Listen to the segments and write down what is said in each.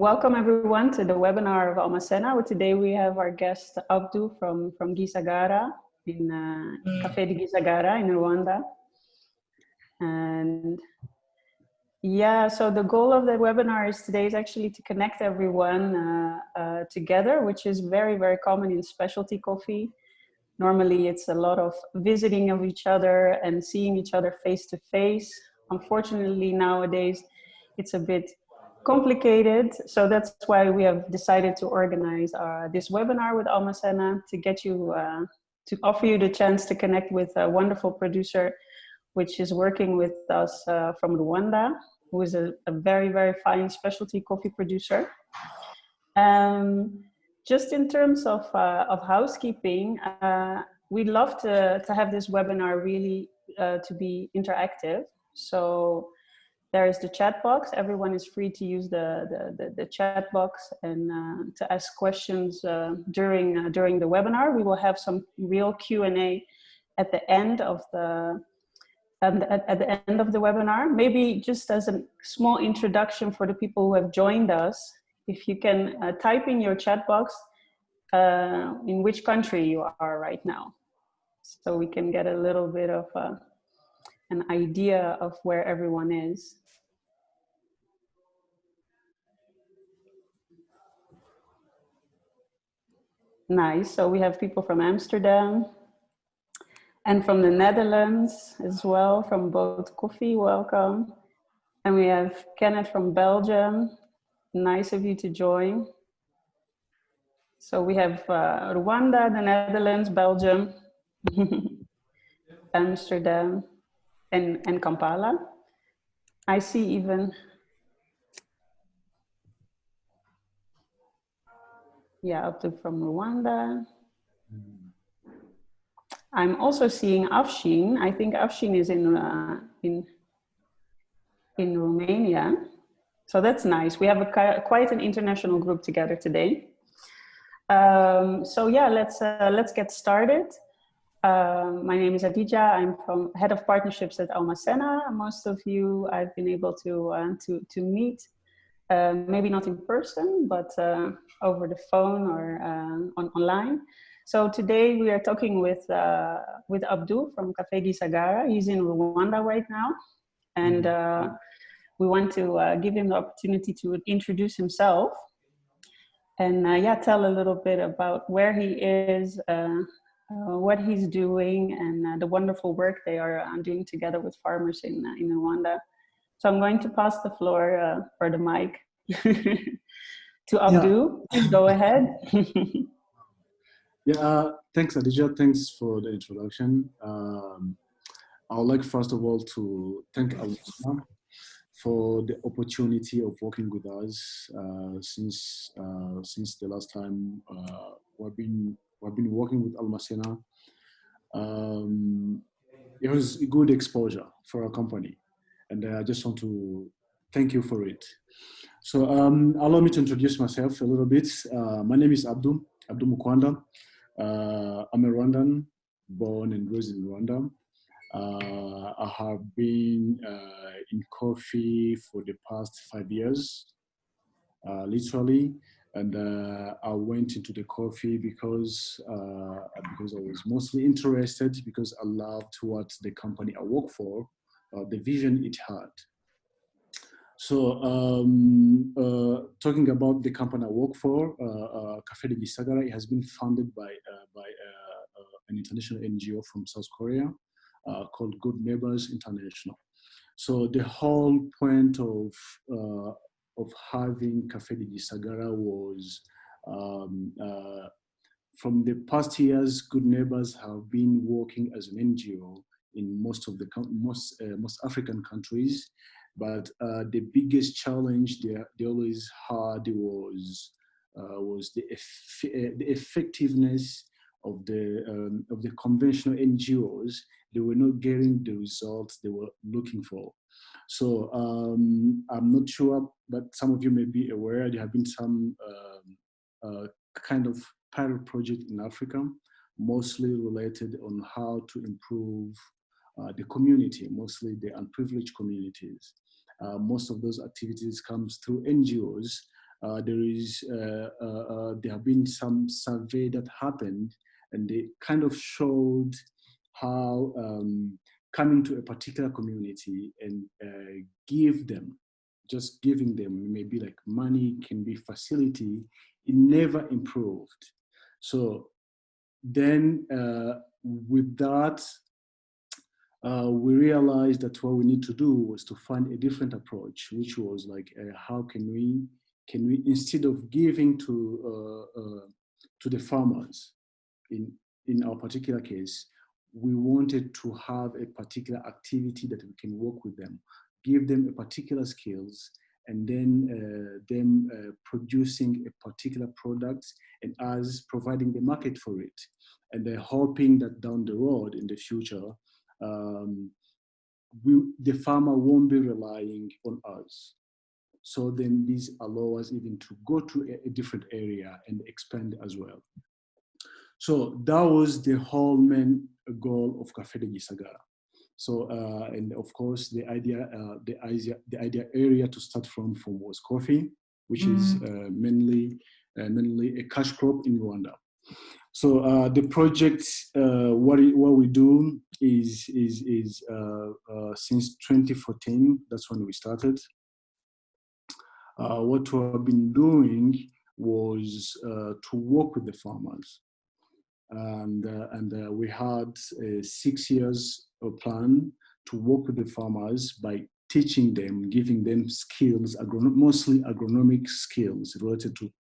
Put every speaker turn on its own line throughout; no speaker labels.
Welcome everyone to the webinar of Almacena. Today we have our guest Abdou from Gisagara in Cafe de Gisagara in Rwanda. And yeah, so the goal of the webinar is today is actually to connect everyone together, which is very, very common in specialty coffee. Normally it's a lot of visiting of each other and seeing each other face to face. Unfortunately nowadays it's a bit complicated, so that's why we have decided to organize this webinar with Almacena to get you to offer you the chance to connect with a wonderful producer which is working with us from Rwanda, who is a very, very fine specialty coffee producer. Just in terms of housekeeping, we'd love to have this webinar really to be interactive. So there is the chat box. Everyone is free to use the chat box and to ask questions during the webinar. We will have some real Q&A at the end of the webinar. Maybe just as a small introduction for the people who have joined us, if you can type in your chat box in which country you are right now, so we can get a little bit of an idea of where everyone is. Nice. So we have people from Amsterdam and from the Netherlands as well, from Boat Coffee, welcome. And we have Kenneth from Belgium. Nice of you to join. So we have Rwanda, the Netherlands, Belgium, Amsterdam, and Kampala. I see even, yeah, up to from Rwanda. I'm also seeing Afshin. I think Afshin is in Romania. So that's nice. We have quite an international group together today. So yeah, let's get started. My name is Adidjah. I'm head of partnerships at Almacena. Most of you I've been able to meet, maybe not in person, but over the phone or online. So today we are talking with Abdou from Cafe de Gisagara. He's in Rwanda right now, and we want to give him the opportunity to introduce himself and yeah, tell a little bit about where he is, what he's doing, and the wonderful work they are doing together with farmers in Rwanda. So I'm going to pass the floor or the mic to Abdou. Yeah. Please go ahead.
Yeah, thanks Adidjah, thanks for the introduction. I would like first of all to thank Almacena for the opportunity of working with us since the last time we've been working with Almacena. It was a good exposure for our company, and I just want to thank you for it. So allow me to introduce myself a little bit. My name is Abdou Mkwanda. I'm a Rwandan, born and raised in Rwanda. I have been in coffee for the past 5 years, literally, and I went into the coffee because I was mostly interested, because I loved what the company I work for, the vision it had. So talking about the company I work for, Cafe de Gisagara, it has been founded by an international NGO from South Korea called Good Neighbors International. So the whole point of having Cafe de Gisagara was from the past years, Good Neighbors have been working as an NGO in most of the most African countries. But the biggest challenge they always had was the effectiveness of the conventional NGOs. They were not getting the results they were looking for. So I'm not sure, but some of you may be aware there have been some kind of pilot project in Africa, mostly related on how to improve the community, mostly the unprivileged communities. Most of those activities comes through NGOs, There have been some survey that happened, and they kind of showed how coming to a particular community and just giving them maybe like money, can be facility, it never improved. So then with that, we realized that what we need to do was to find a different approach, which was like, how can we, instead of giving to the farmers, in our particular case, we wanted to have a particular activity that we can work with them, give them a particular skills, and then them producing a particular product and us providing the market for it. And they're hoping that down the road in the future, the farmer won't be relying on us. So then this allows us even to go to a different area and expand as well. So that was the whole main goal of Cafe de Gisagara. So, and of course, the idea area to start from was coffee, which is mainly a cash crop in Rwanda. So the project, what we do is since 2014, that's when we started. What we have been doing was to work with the farmers. And we had a 6 years plan to work with the farmers by teaching them, giving them skills, mostly agronomic skills related to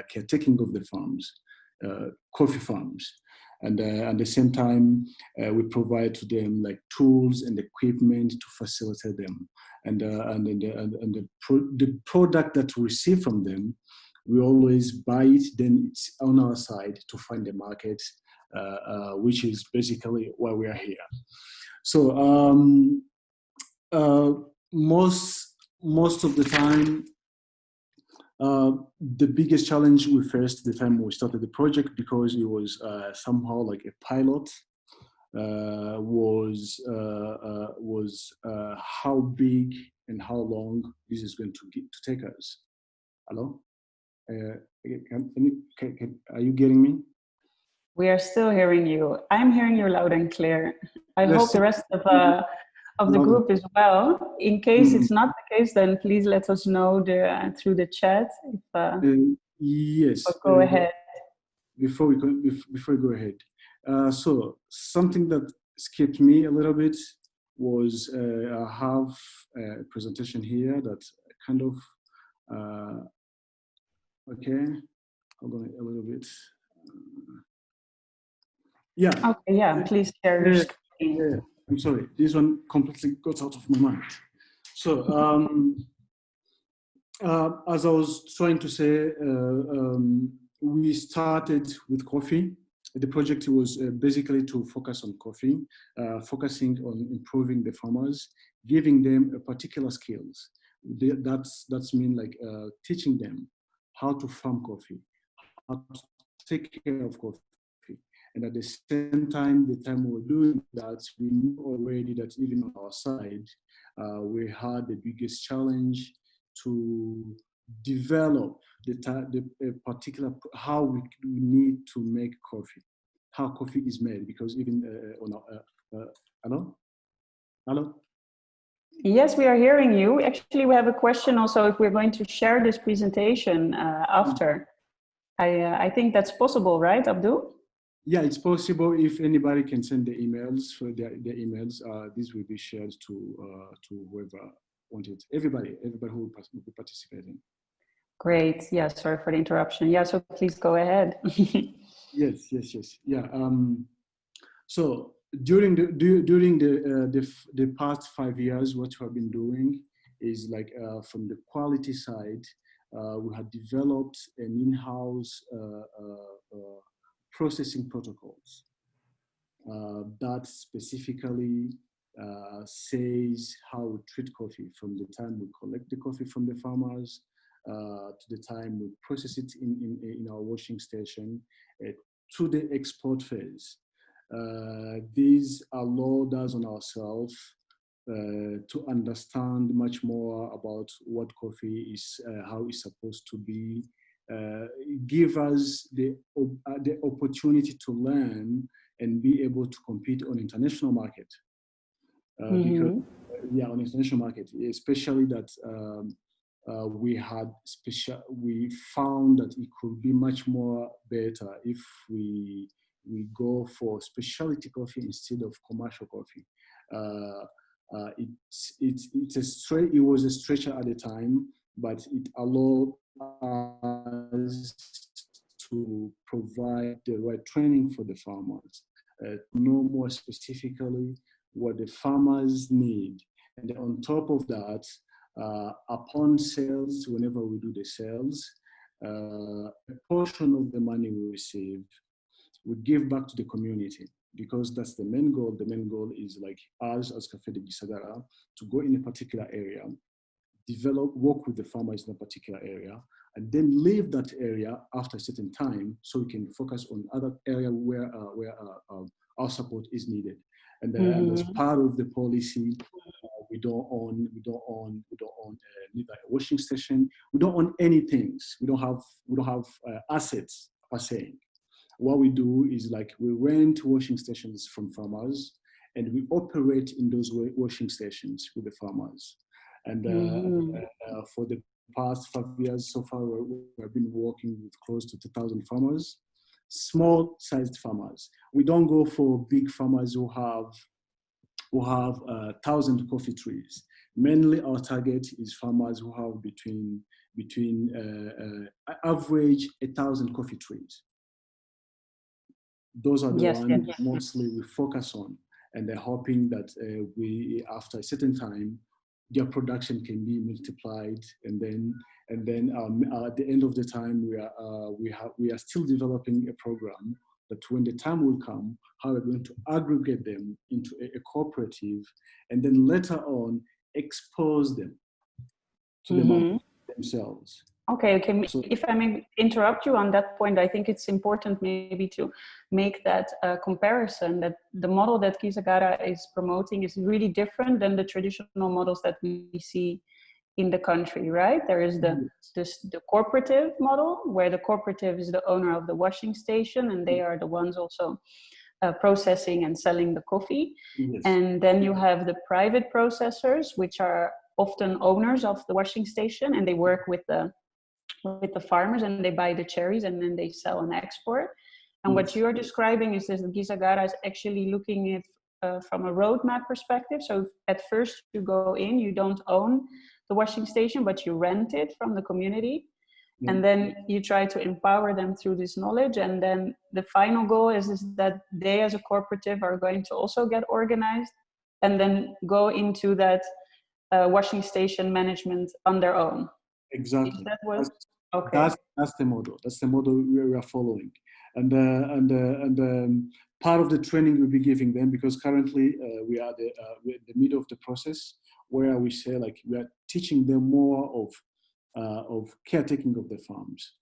caretaking of the farms, coffee farms. And at the same time, we provide to them like tools and equipment to facilitate them. And the product that we receive from them, we always buy it, then it's on our side to find the market, which is basically why we are here. So most of the time, the biggest challenge we faced the time we started the project, because it was somehow like a pilot, was how big and how long this is going to take us. Hello? Are you getting me?
We are still hearing you. I'm hearing you loud and clear. I hope the rest of the group as well. In case it's not the case, then please let us know through the chat.
Yes.
Go ahead.
Before we go ahead, so something that skipped me a little bit was I have a presentation here that kind of okay. Hold on a little bit. Yeah.
Okay. Yeah. Please share your screen.
Yeah. I'm sorry. This one completely got out of my mind. So, as I was trying to say, we started with coffee. The project was basically to focus on coffee, focusing on improving the farmers, giving them a particular skills. That's mean like teaching them how to farm coffee, how to take care of coffee. And at the same time, the time we were doing that, we knew already that even on our side, we had the biggest challenge to develop the particular, how we need to make coffee, how coffee is made, because even on our, hello?
Yes, we are hearing you. Actually, we have a question also if we're going to share this presentation after. I think that's possible, right, Abdou?
Yeah, it's possible. If anybody can send the emails for their emails, this will be shared to whoever wanted. Everybody who will be participating.
Great. Yeah. Sorry for the interruption. Yeah. So please go ahead.
Yes. Yeah. So during the past 5 years, what we have been doing is like from the quality side, we had developed an in-house processing protocols that specifically says how we treat coffee from the time we collect the coffee from the farmers to the time we process it in our washing station to the export phase. These allowed us on ourselves to understand much more about what coffee is, how it's supposed to be, give us the opportunity to learn and be able to compete on international market. Because on international market, especially that we found that it could be much more better if we go for specialty coffee instead of commercial coffee. It was a stretcher at the time, but it allowed us to provide the right training for the farmers, to know more specifically what the farmers need. And on top of that, upon sales, whenever we do the sales, a portion of the money we receive, we give back to the community, because that's the main goal. The main goal is like us as Cafe de Gisagara to go in a particular area, work with the farmers in a particular area, and then leave that area after a certain time so we can focus on other area where our support is needed. And as part of the policy, we don't own neither a washing station. We don't own anything. We don't have assets per se. What we do is like we rent washing stations from farmers, and we operate in those washing stations with the farmers. And for the past 5 years so far, we've been working with close to 2,000 farmers, small-sized farmers. We don't go for big farmers who have 1,000 coffee trees. Mainly, our target is farmers who have between average 1,000 coffee trees. Those are the ones mostly we focus on, and they're hoping that we, after a certain time, their production can be multiplied, and then at the end of the time, we are still developing a program that when the time will come, how we're going to aggregate them into a cooperative, and then later on expose them to the market themselves.
Okay. So, if I may interrupt you on that point, I think it's important maybe to make that comparison, that the model that Gisagara is promoting is really different than the traditional models that we see in the country, right? There is the cooperative model, where the cooperative is the owner of the washing station, and they are the ones also processing and selling the coffee. Yes. And then you have the private processors, which are often owners of the washing station, and they work with the farmers, and they buy the cherries and then they sell and export. And what you're describing is that Gisagara is actually looking at from a roadmap perspective. So at first you go in, you don't own the washing station, but you rent it from the community. And then you try to empower them through this knowledge. And then the final goal is that they as a cooperative are going to also get organized and then go into that washing station management on their own.
Exactly.
Is that what? Okay.
That's the model. That's the model we are following, and part of the training we'll be giving them, because currently we're in the middle of the process where we say like we are teaching them more of caretaking of the farms,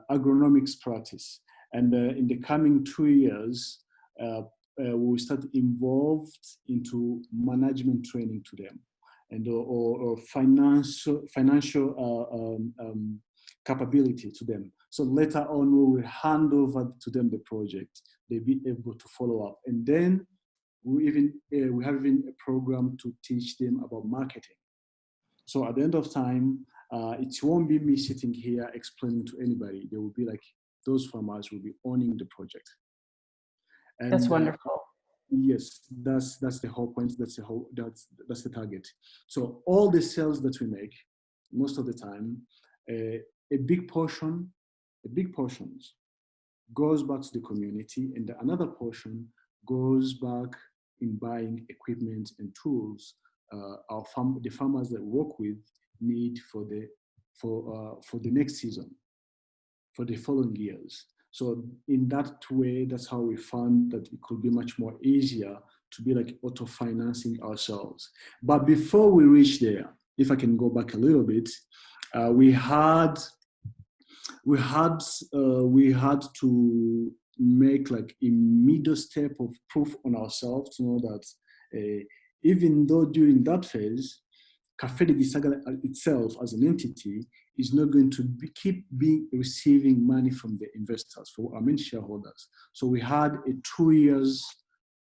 agronomics practice, and in the coming 2 years we will start involved into management training to them, and or financial capability to them. So later on, we will hand over to them the project. They'll be able to follow up. And then we have even a program to teach them about marketing. So at the end of time, it won't be me sitting here explaining to anybody. They will be like, those farmers will be owning the project. And,
that's wonderful.
Yes, that's the whole point. That's the target. So all the sales that we make, most of the time, a big portions goes back to the community, and another portion goes back in buying equipment and tools the farmers that we work with need for the next season, for the following years. So in that way, that's how we found that it could be much more easier to be like auto-financing ourselves. But before we reach there, if I can go back a little bit, we had to make like a middle step of proof on ourselves to know that even though during that phase, Cafe de Gisagara itself as an entity is not going to keep receiving money from the investors, for our main shareholders. So we had a 2 years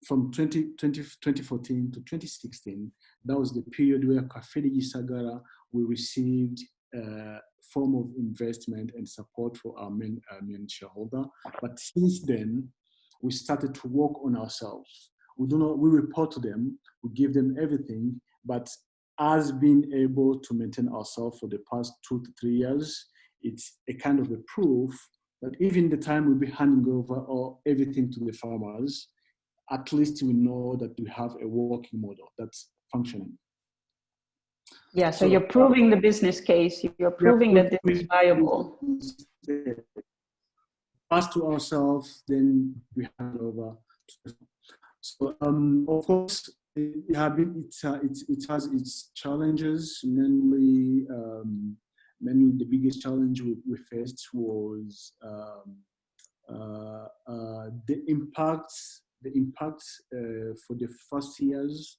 from 2014 to 2016. That was the period where Cafe de Gisagara, we received a form of investment and support for our main shareholder. But since then, we started to work on ourselves. We report to them, we give them everything, but as being able to maintain ourselves for the past 2 to 3 years, it's a kind of a proof that even the time we'll be handing over everything to the farmers, at least we know that we have a working model that's functioning.
Yeah, so you're proving the business case, you're proving that this is viable.
Pass to ourselves, then we hand over. So, of course, it has its challenges. Mainly the biggest challenge we faced was the impacts. The impacts for the first years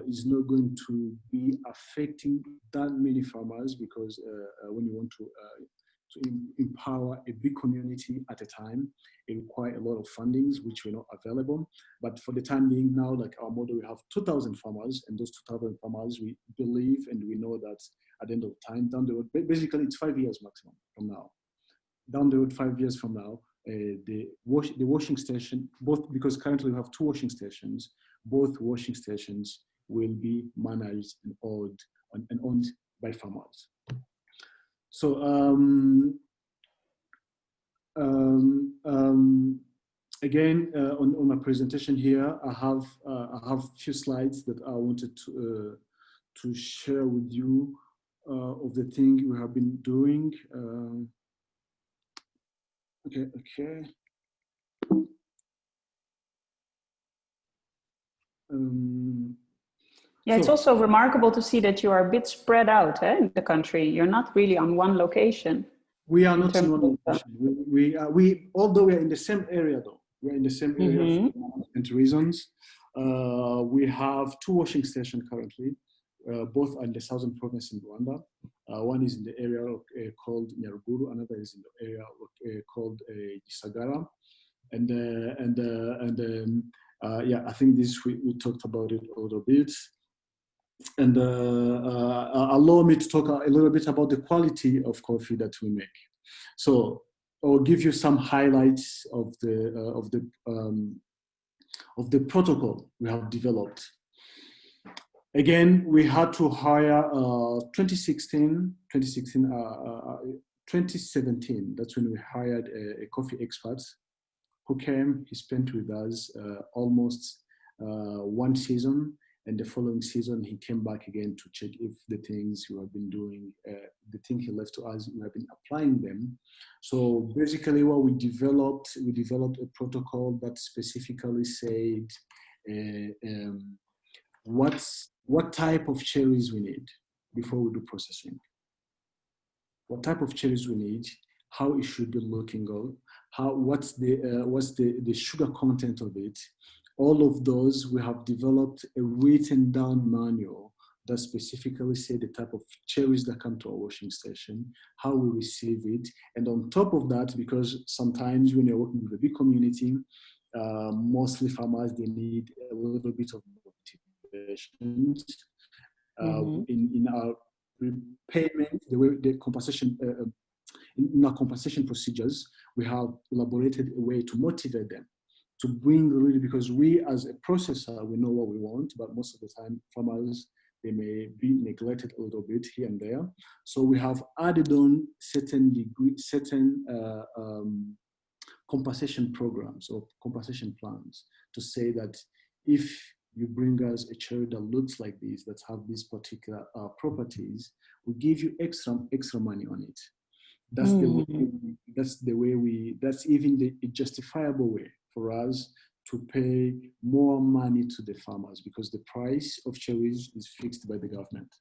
is not going to be affecting that many farmers, because when you want to empower a big community at a time, it requires a lot of fundings which were not available. But for the time being now, like our model, we have 2,000 farmers, and those 2,000 farmers, we believe and we know that at the end of time, down the road, basically it's 5 years maximum from now. Down the road, 5 years from now, the washing station, both, because currently we have 2 washing stations, both washing stations will be managed and owned by farmers. So again, on my presentation here, I have a few slides that I wanted to share with you of the thing we have been doing. Okay.
Yeah, it's also remarkable to see that you are a bit spread out in the country. You're not really on one location.
We are not in one location. We although we are in the same area, though. We are in the same area for different reasons. We have 2 washing stations currently. Both are in the southern province in Rwanda. One is in the area called Nyaruguru, another is in the area called Gisagara. Yeah, I think this we talked about it a little bit. And allow me to talk a little bit about the quality of coffee that we make. So I'll give you some highlights of the protocol we have developed. Again, we had to hire 2017. That's when we hired a coffee expert who came. He spent with us almost 1 season, and the following season he came back again to check if the things we have been doing, the thing he left to us, we have been applying them. So basically, what we developed a protocol that specifically said what type of cherries we need before we do processing, what type of cherries we need, how it should be looking, what's the sugar content of it. All of those, we have developed a written down manual that specifically say the type of cherries that come to our washing station, how we receive it. And on top of that, because sometimes when you're working with a big community, mostly farmers, they need a little bit of motivation. In our payment, the way the compensation, in our compensation procedures, we have elaborated a way to motivate them, to bring really, because we as a processor, we know what we want, but most of the time farmers, they may be neglected a little bit here and there. So we have added on certain compensation programs or compensation plans to say that if you bring us a cherry that looks like this, that have these particular properties, we give you extra money on it. That's that's even the justifiable way for us to pay more money to the farmers, because the price of cherries is fixed by the government.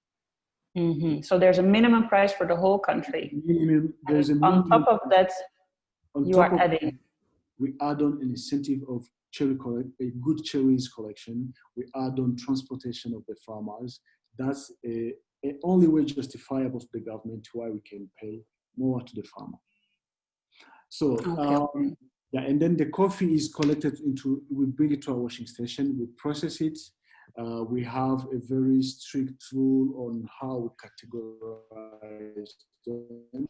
So there's a minimum price for the whole country.
There's
on top of that, you are adding.
We add on an incentive of a good cherries collection. We add on transportation of the farmers. That's a only way justifiable to the government why we can pay more to the farmer. So,
Okay.
yeah, and then the coffee is collected we bring it to our washing station, we process it. We have a very strict rule on how we categorize them,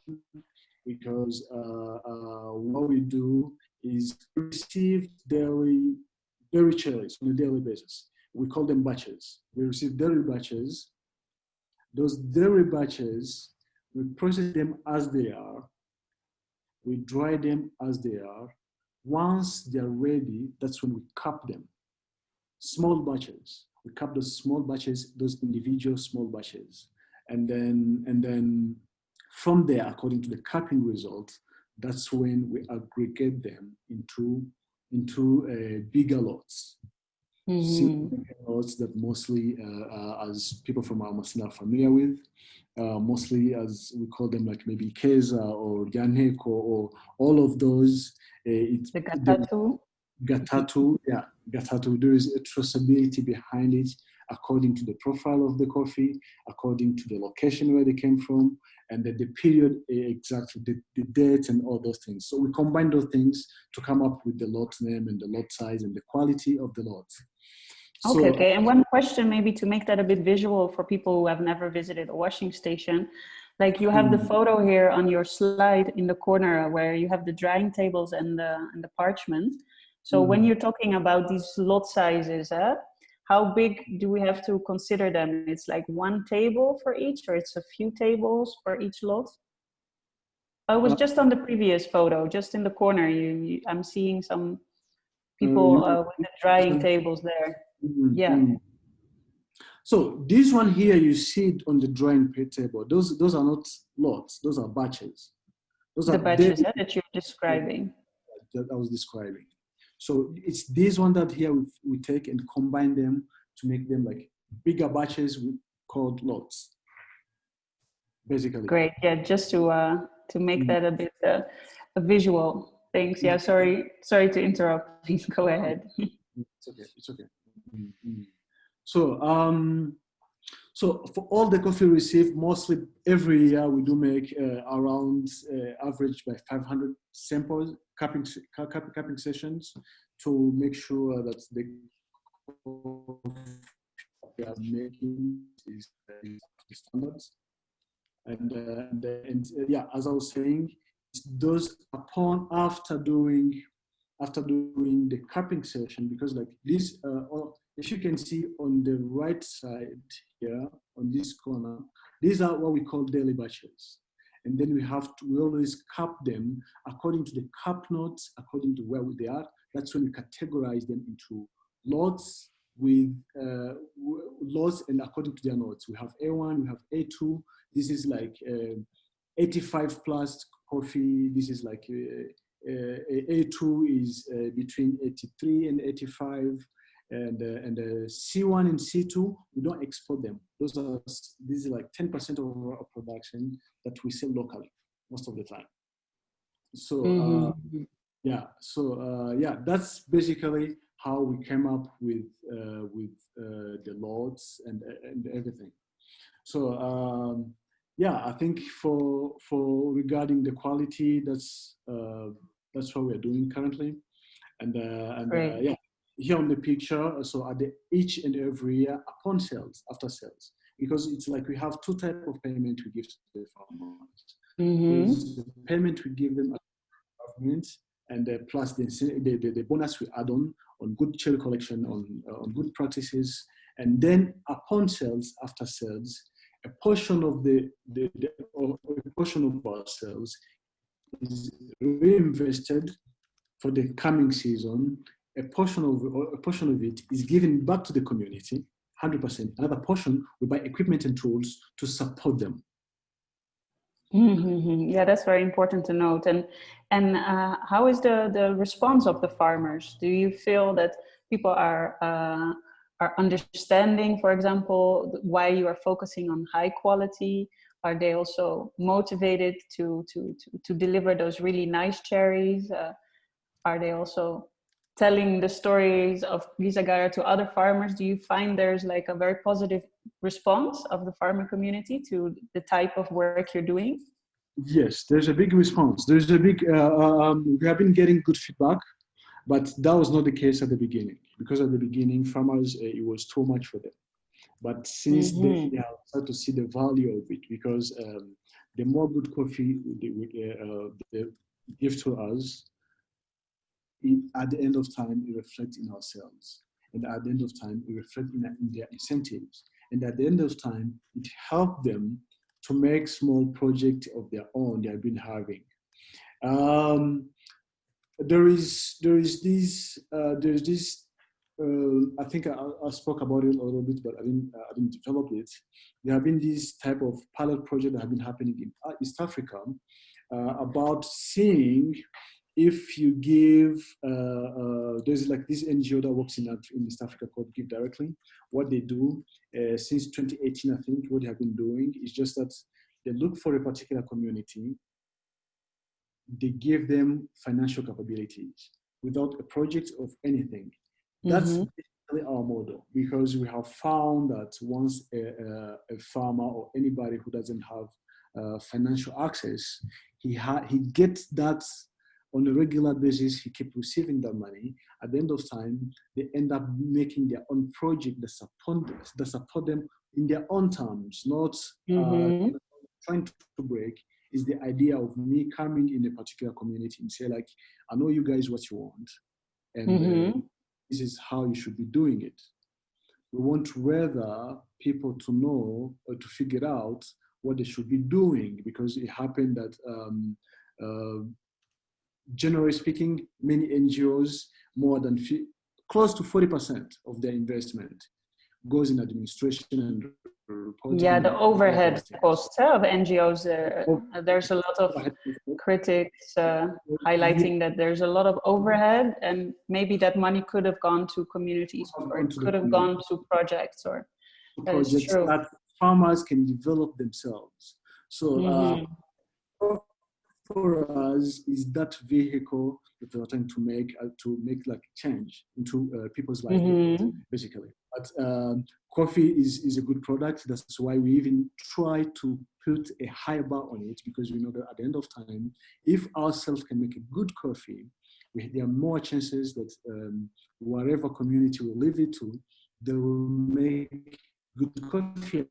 because what we do is receive daily cherries on a daily basis. We call them batches. We receive daily batches. Those daily batches, we process them as they are. We dry them as they are. Once they're ready, that's when we cup them. Small batches. We cup those small batches, those individual small batches. And then from there, according to the cupping result, that's when we aggregate them into bigger lots. Bigger lots that mostly, as people from Almacena are familiar with, mostly as we call them, like maybe Keza or Ganheko or all of those. It's
the Gatatu.
Gatatu. There is a traceability behind it, according to the profile of the coffee, according to the location where they came from, and the period, exactly the date and all those things. So we combine those things to come up with the lot name and the lot size and the quality of the lot.
Okay. And one question, maybe to make that a bit visual for people who have never visited a washing station, like you have the photo here on your slide in the corner where you have the drying tables and the parchment. So when you're talking about these lot sizes, how big do we have to consider them? It's like one table for each, or it's a few tables for each lot? I was just on the previous photo, just in the corner. I'm seeing some people with the drying tables there. Yeah.
So this one here, you see it on the drawing table. Those are not lots. Those are batches. Those are
the batches that you're describing.
That I was describing. So it's this one that here we take and combine them to make them like bigger batches called lots, basically.
Great. Yeah, just to make that a bit a visual. Thanks. Yeah, sorry to interrupt. Please go ahead.
It's okay. So for all the coffee received, mostly every year we do make around average by 500 samples, cupping sessions, to make sure that the coffee we are making is standards. And yeah, as I was saying, those after doing the cupping session, because like this, if you can see on the right side here, on this corner, these are what we call daily batches. And then we always cup them according to the cup notes, according to where they are. That's when we categorize them into lots with lots and according to their notes. We have A1, we have A2. This is like 85 plus coffee. This is like A2 is between 83 and 85. And C1 and C2, we don't export them. This is like 10% of our production that we sell locally most of the time. So yeah, that's basically how we came up with the lots and everything. So yeah, I think for regarding the quality, that's what we're doing currently, and yeah. Here on the picture, so at each and every year upon sales, after sales, because it's like we have two types of payment we give to the farmers. There's the payment we give them as government, and plus the bonus we add on good cherry collection, on good practices, and then upon sales, after sales, a portion of a portion of our sales is reinvested for the coming season. A portion of it is given back to the community, 100%. Another portion, we buy equipment and tools to support them.
Yeah, that's very important to note. And how is the response of the farmers? Do you feel that people are understanding, for example, why you are focusing on high quality? Are they also motivated to deliver those really nice cherries? are they also telling the stories of Gisagara to other farmers? Do you find there's like a very positive response of the farmer community to the type of work you're doing?
Yes, there's a big response. There's a big, we have been getting good feedback, but that was not the case at the beginning, because at the beginning, farmers, it was too much for them. But since then, they have started to see the value of it, because the more good coffee they give to us, at the end of time, it reflects in ourselves. And at the end of time, it reflects in their incentives. And at the end of time, it helps them to make small projects of their own they have been having. There's this, I think I spoke about it a little bit, but I didn't develop it. There have been these type of pilot projects that have been happening in East Africa about seeing if you give, there's like this NGO that works in East Africa called Give Directly. What they do since 2018, I think, what they have been doing is just that they look for a particular community, they give them financial capabilities without a project of anything. That's basically our model, because we have found that once a farmer or anybody who doesn't have financial access, he gets that on a regular basis, he keeps receiving that money. At the end of time, they end up making their own project that support them in their own terms, not trying to break. Is the idea of me coming in a particular community and say, like, I know you guys what you want, and this is how you should be doing it. We want rather people to know or to figure out what they should be doing, because it happened that generally speaking, many NGOs, more than close to 40% of their investment goes in administration and reporting.
Yeah, the overhead costs of NGOs. There's a lot of critics highlighting that there's a lot of overhead, and maybe that money could have gone to communities, or it could have gone to projects, or
projects that farmers can develop themselves. So for us is that vehicle that we're trying to make like change into people's lives, basically. But coffee is a good product. That's why we even try to put a high bar on it, because we know that at the end of time, if ourselves can make a good coffee, there are more chances that whatever community we leave it to, they will make good coffee.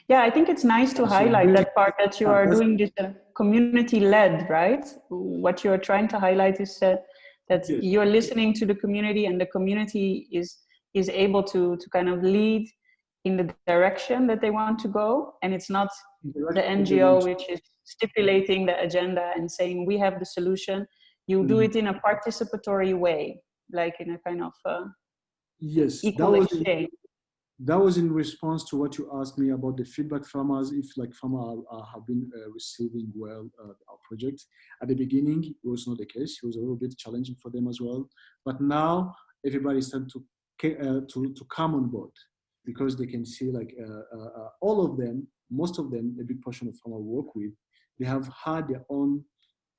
Yeah, I think it's nice to highlight that part, that you are doing this community-led, right? What you are trying to highlight is that you're listening to the community, and the community is able to kind of lead in the direction that they want to go, and it's not the NGO which is stipulating the agenda and saying we have the solution. You do it in a participatory way, like in a kind of equal exchange.
That was in response to what you asked me about the feedback farmers, if like farmers have been receiving well our project. At the beginning, it was not the case. It was a little bit challenging for them as well. But now everybody started to come on board, because they can see like all of them, most of them, a big portion of farmers work with, they have had their own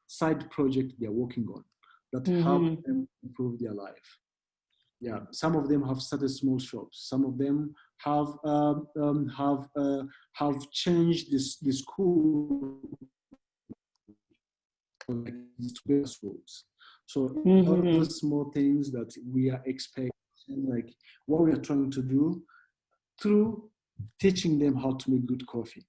side project they're working on that help them improve their life. Yeah, some of them have started small shops. Some of them have changed the school to schools. So all of those small things that we are expecting, like what we are trying to do, through teaching them how to make good coffee,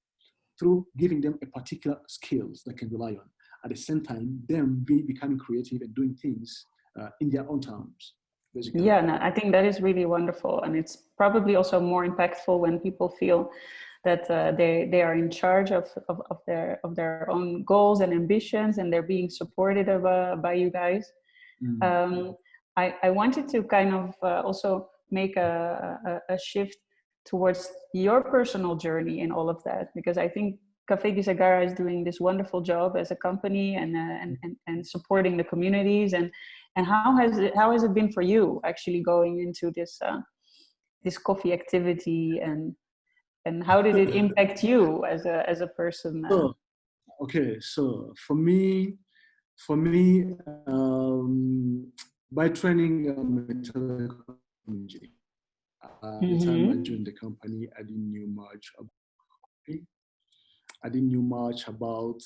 through giving them a particular skills they can rely on. At the same time, them becoming creative and doing things in their own terms. Basically.
Yeah, no, I think that is really wonderful, and it's probably also more impactful when people feel that they are in charge of their own goals and ambitions, and they're being supported by you guys. I wanted to kind of also make a shift towards your personal journey in all of that, because I think Cafe de Gisagara is doing this wonderful job as a company and supporting the communities, and how has it been for you actually going into this coffee activity, and how did it impact you as a person?
Okay, so for me, For me, by training, I'm a telecom engineer. At the time I joined the company, I didn't know much about it. I didn't know much about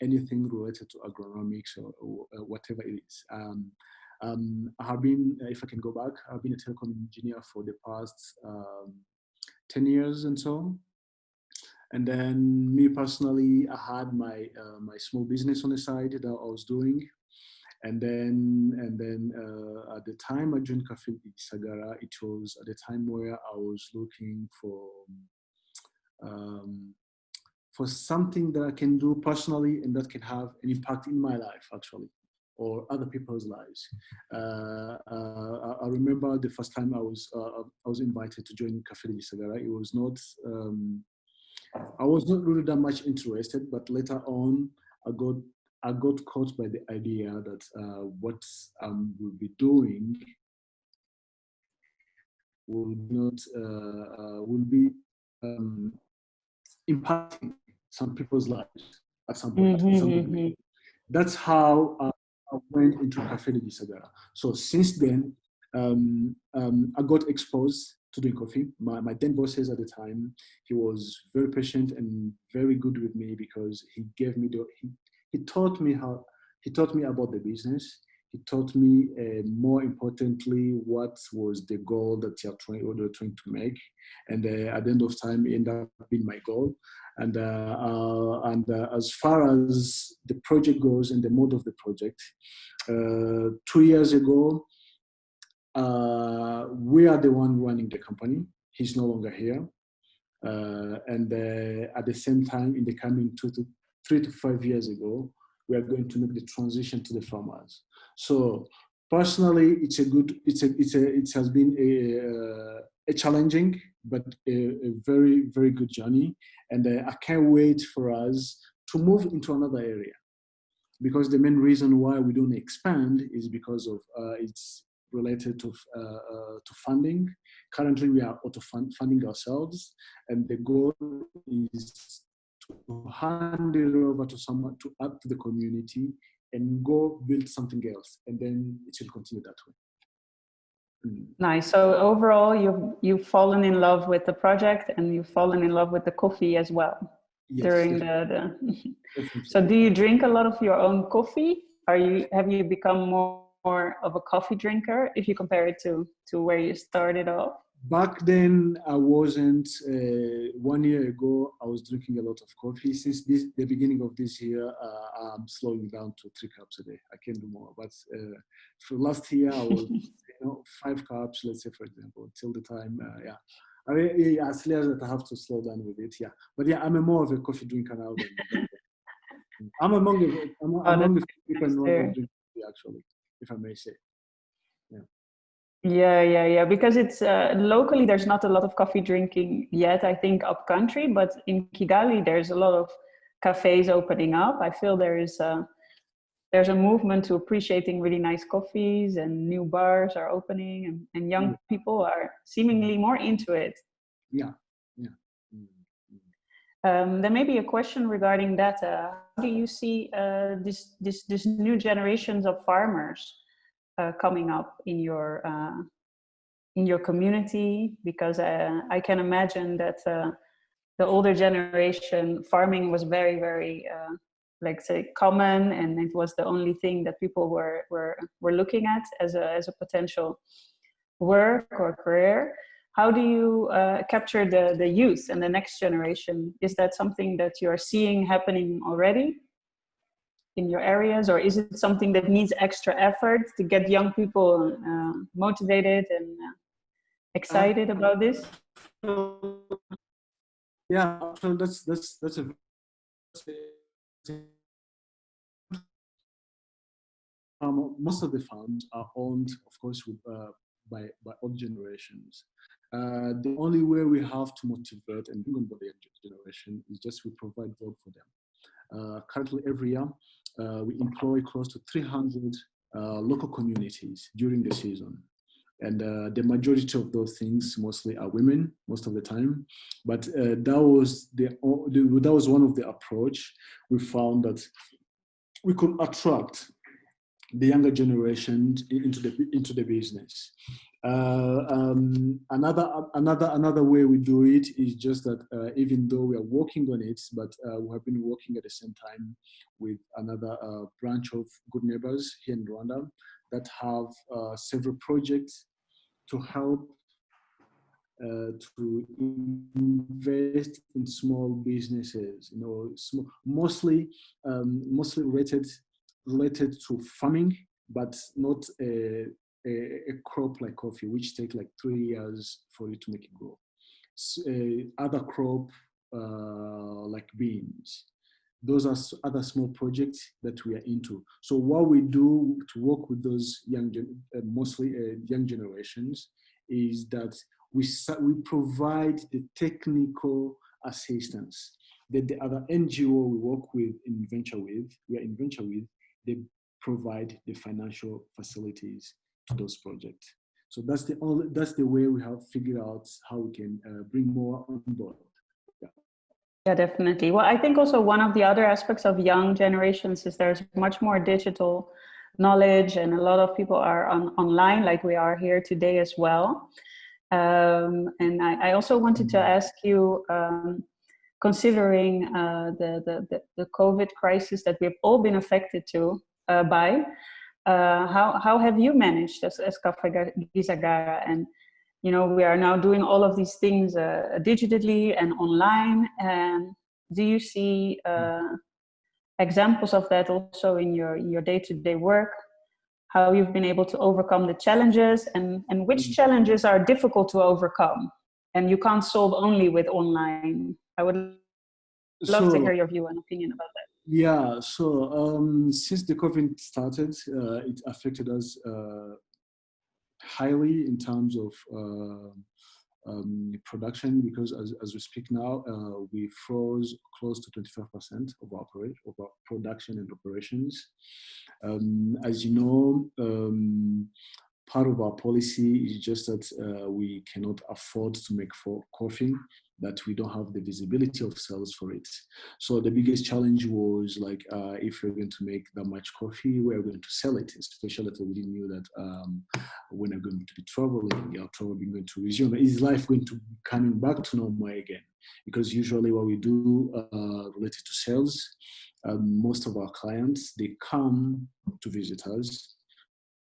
anything related to agronomics or whatever it is. I have been, if I can go back, I've been a telecom engineer for the past 10 years and so. And then me personally, I had my my small business on the side that I was doing. And then at the time I joined Cafe de Gisagara, it was at the time where I was looking for something that I can do personally and that can have an impact in my life, actually, or other people's lives. I remember the first time I was invited to join Cafe de Gisagara. It was not, I was not really that much interested, but later on, I got caught by the idea that what I will be doing will not will be impacting some people's lives at some point. That's how I went into Cafe de Gisagara. So since then, I got exposed to doing coffee. My then bosses at the time, he was very patient and very good with me because he gave me he taught me about the business. He taught me, more importantly, what was the goal that they were trying to make, and at the end of time, it ended up being my goal. And as far as the project goes and the mode of the project, 2 years ago, we are the one running the company. He's no longer here, and at the same time, in the coming 3 to 5 years ago, we are going to make the transition to the farmers. So personally, it has been a challenging but a very, very good journey, and I can't wait for us to move into another area, because the main reason why we don't expand is because of it's related to funding. Currently, we are auto-funding ourselves, and the goal is to hand it over to someone, to add to the community, and go build something else, and then it will continue that way.
Nice. So overall, you've fallen in love with the project, and you've fallen in love with the coffee as well. Yes, during the So do you drink a lot of your own coffee? Have you become more of a coffee drinker if you compare it to where you started off?
Back then, I wasn't. 1 year ago, I was drinking a lot of coffee. Since the beginning of this year, I'm slowing down to 3 cups a day. I can do more, but for last year, I was 5 cups, let's say, for example, till the time. Yeah, I mean, as late as I have to slow down with it. Yeah, but yeah, I'm more of a coffee drinker now. I'm among the people who drink coffee, actually, if I may say.
Yeah. Because it's locally, there's not a lot of coffee drinking yet, I think, up country, but in Kigali, there's a lot of cafes opening up. I feel there's a movement to appreciating really nice coffees, and new bars are opening, and young people are seemingly more into it.
Yeah.
There may be a question regarding that. How do you see this new generations of farmers coming up in your community? Because I can imagine that the older generation, farming was very, very let's say common, and it was the only thing that people were looking at as a potential work or career. How do you capture the youth and the next generation? Is that something that you're seeing happening already in your areas, or is it something that needs extra effort to get young people motivated and excited about this?
Yeah, so that's a most of the farms are owned, of course, with, by old generations. The only way we have to motivate and bring on board the younger generation is just we provide work for them. Currently, every year, we employ close to 300 local communities during the season. And the majority of those things mostly are women most of the time. But that was one of the approach. We found that we could attract the younger generation into the business. Another way we do it is just that even though we are working on it, but we have been working at the same time with another branch of Good Neighbors here in Rwanda that have several projects to help to invest in small businesses, mostly related to farming, but not a crop like coffee, which take like 3 years for it to make it grow. So, other crop like beans. Those are other small projects that we are into. So what we do to work with those mostly young generations is that we provide the technical assistance that the other NGO we work with we are in venture with, they provide the financial facilities to those projects. So that's the way we have figured out how we can bring more on board.
Yeah, definitely. Well, I think also one of the other aspects of young generations is there's much more digital knowledge, and a lot of people are online, like we are here today as well. And I also wanted to ask you, considering the COVID crisis that we've all been affected by, how have you managed as Cafe de Gisagara? And we are now doing all of these things digitally and online. And do you see examples of that also in your day-to-day work? How you've been able to overcome the challenges, and which challenges are difficult to overcome and you can't solve only with online? I would love to hear your view and opinion about that.
Yeah, so since the COVID started, it affected us highly in terms of production, because as we speak now, we froze close to 25% of our production and operations. As you know, part of our policy is just that we cannot afford to make coffee that we don't have the visibility of sales for it. So the biggest challenge was like, if we're going to make that much coffee, we're going to sell it, especially that we didn't know that when we're going to be traveling, our travel being going to resume. Is life going to be coming back to normal again? Because usually what we do related to sales, most of our clients, they come to visit us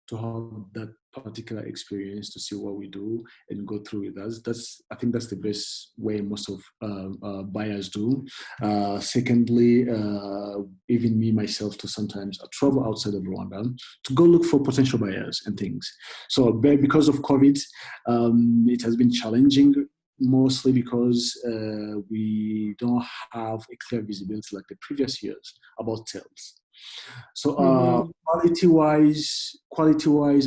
to have that particular experience, to see what we do and go through with us. I think that's the best way most of buyers do. Secondly, even me myself, to sometimes travel outside of Rwanda to go look for potential buyers and things. So because of COVID, it has been challenging, mostly because we don't have a clear visibility like the previous years about sales. So quality-wise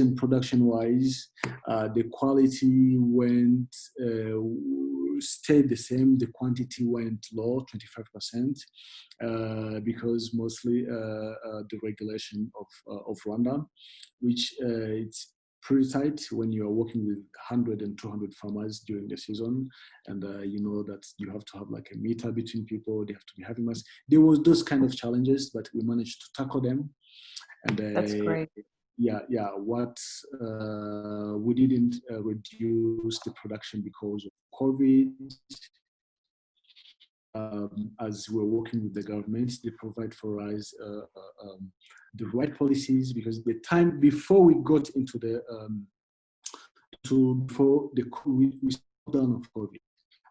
and production-wise, the quality stayed the same. The quantity went low, 25%, because mostly the regulation of Rwanda, which it's pretty tight when you are working with 100 and 200 farmers during the season, and you know that you have to have like a meter between people. They have to be having us. There was those kind of challenges, but we managed to tackle them. And
that's great.
Yeah. What we didn't reduce the production because of COVID. As we're working with the government, they provide for us the right policies, because the time before we got into before we stopped down of COVID,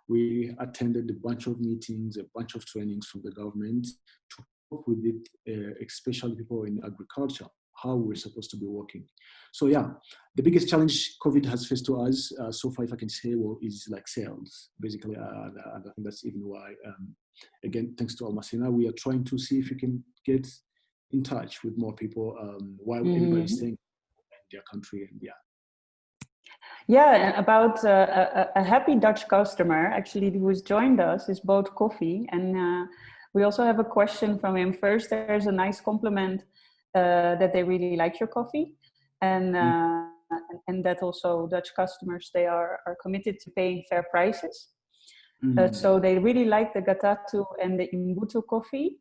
we attended a bunch of meetings, a bunch of trainings from the government to cope with it, especially people in agriculture, how we're supposed to be working. So yeah, the biggest challenge COVID has faced to us so far, if I can say, is like sales, basically. And I think that's even why, again, thanks to Almacena, we are trying to see if we can get in touch with more people while everybody's staying in their country. And
yeah, about a happy Dutch customer, actually, who has joined us, is Boat Coffee. And we also have a question from him. First, there's a nice compliment that they really like your coffee. And that also Dutch customers, they are committed to paying fair prices. So they really like the Gatatu and the Imbuto coffee.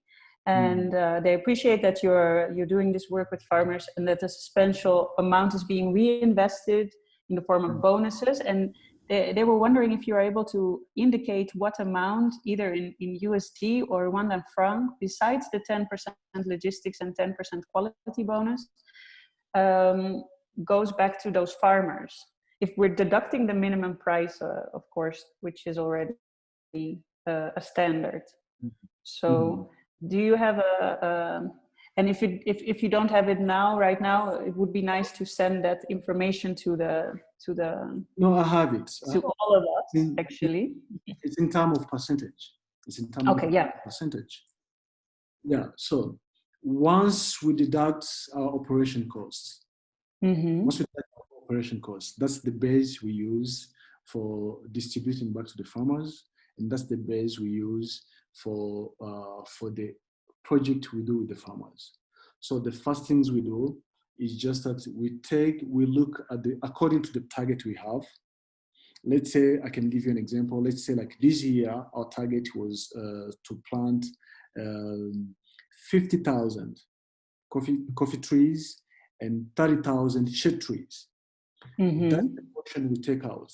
And they appreciate that you're doing this work with farmers, and that a substantial amount is being reinvested in the form of bonuses. And they were wondering if you are able to indicate what amount, either in USD or Rwandan franc, besides the 10% logistics and 10% quality bonus, goes back to those farmers. If we're deducting the minimum price, of course, which is already a standard. So do you have and if you don't have it right now, it would be nice to send that information to the
No, I have it.
To all of us, actually.
It's in terms of percentage. It's in terms of percentage. Yeah, so once we deduct our operation costs, once we deduct our operation costs, that's the base we use for distributing back to the farmers, and that's the base we use for the project we do with the farmers. So the first things we do is just that we look at according to the target we have. Let's say, I can give you an example. Let's say like this year, our target was to plant 50,000 coffee trees and 30,000 shade trees. That's the portion we take out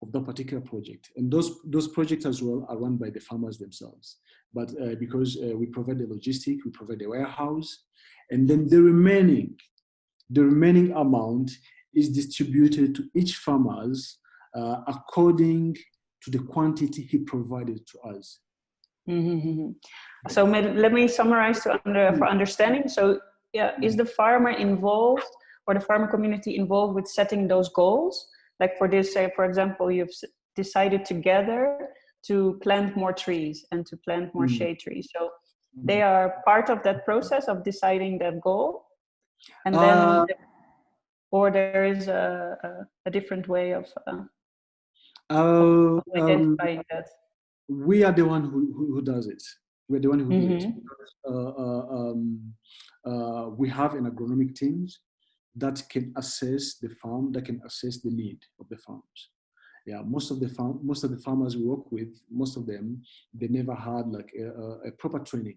of that particular project. And those projects as well are run by the farmers themselves. But because we provide the logistics, we provide the warehouse, and then the remaining amount is distributed to each farmers according to the quantity he provided to us.
So let me summarize for understanding. So is the farmer involved, or the farmer community involved with setting those goals? Like for this, say, for example, you've decided together to plant more trees and to plant more shade trees. So they are part of that process of deciding that goal, and then, or there is a different way of identifying that.
We are the one who does it. We're the one who do it. We have an agronomic teams that can assess the farm, that can assess the need of the farms. Yeah, most of the farmers we work with, most of them, they never had like a proper training.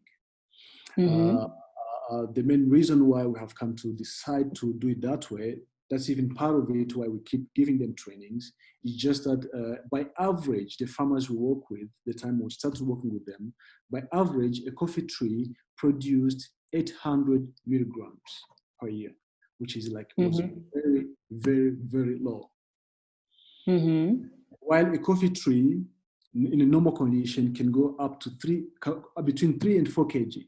The main reason why we have come to decide to do it that way, that's even part of it why we keep giving them trainings, is just that by average, the farmers we work with, the time we started working with them, by average, a coffee tree produced 800 milligrams per year, which is like very, very, very low. While a coffee tree in a normal condition can go up to between 3 and 4 kg.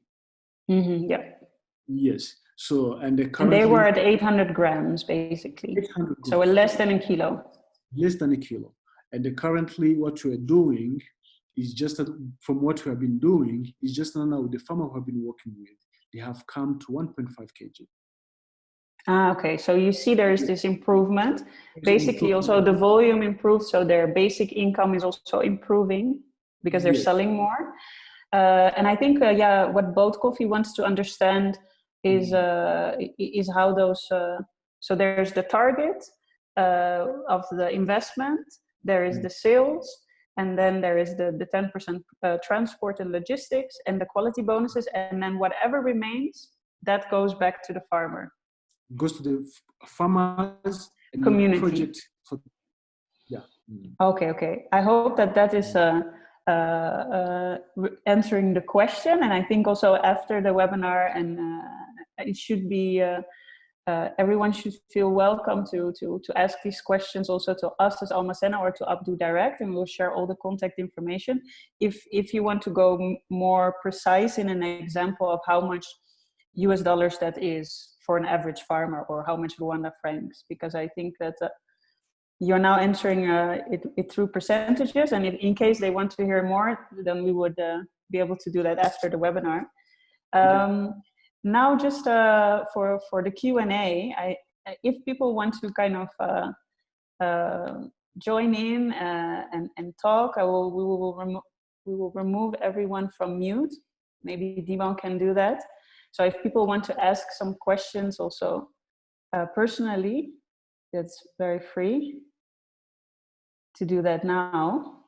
Yes. So, and
they were at 800 grams, basically. 800 grams. So less than a kilo.
Less than a kilo. And currently what we're doing is just that, from what we have been doing, is just now the farmer who have been working with, they have come to 1.5 kg.
Okay, so you see there is this improvement. Basically also the volume improved, so their basic income is also improving because they're selling more. And I think, what Boat Coffee wants to understand is how those, so there's the target of the investment, there is the sales, and then there is the 10% transport and logistics and the quality bonuses, and then whatever remains, that goes back to the farmer.
Goes to the farmers and
community.
The project.
Okay. I hope that is answering the question, and I think also after the webinar, and it should be everyone should feel welcome to ask these questions also to us as Almacena or to Abdou direct, and we'll share all the contact information. If you want to go more precise in an example of how much US dollars that is for an average farmer, or how much Rwanda francs, because I think that you're now answering it through percentages, and if in case they want to hear more, then we would be able to do that after the webinar. Now just for the Q&A, if people want to kind of join in and talk, we will remove everyone from mute. Maybe Dimon can do that. So if people want to ask some questions also personally, that's very free to do that now.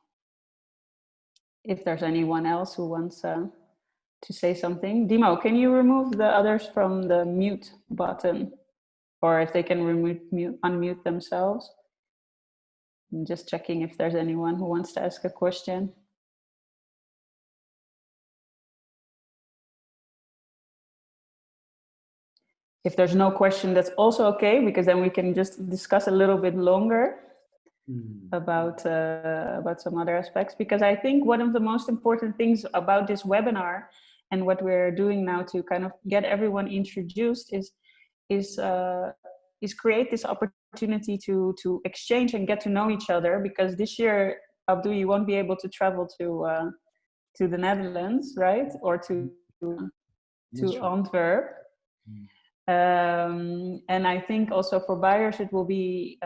If there's anyone else who wants to to say something. Dimo, can you remove the others from the mute button? Or if they can unmute themselves? I'm just checking if there's anyone who wants to ask a question. If there's no question, that's also okay, because then we can just discuss a little bit longer about some other aspects. Because I think one of the most important things about this webinar and what we're doing now to kind of get everyone introduced is create this opportunity to exchange and get to know each other. Because this year, Abdou, you won't be able to travel to the Netherlands, right? Or to Antwerp. And I think also for buyers, it will be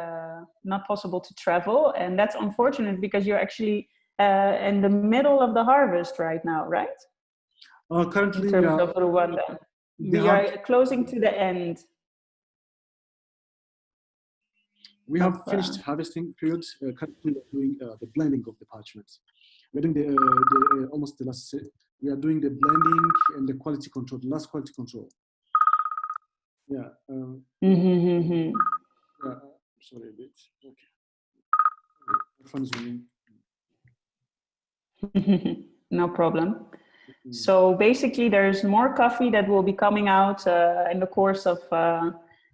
not possible to travel. And that's unfortunate because you're actually in the middle of the harvest right now, right?
Currently,
in terms of Rwanda. We are closing to the end.
We have finished harvesting periods. Currently, we're doing the blending of the parchments. We're doing almost the last. We are doing the blending and the quality control, the last quality control. Yeah. Yeah. Sorry a bit.
Okay. No problem. So basically, there's more coffee that will be coming out in the course of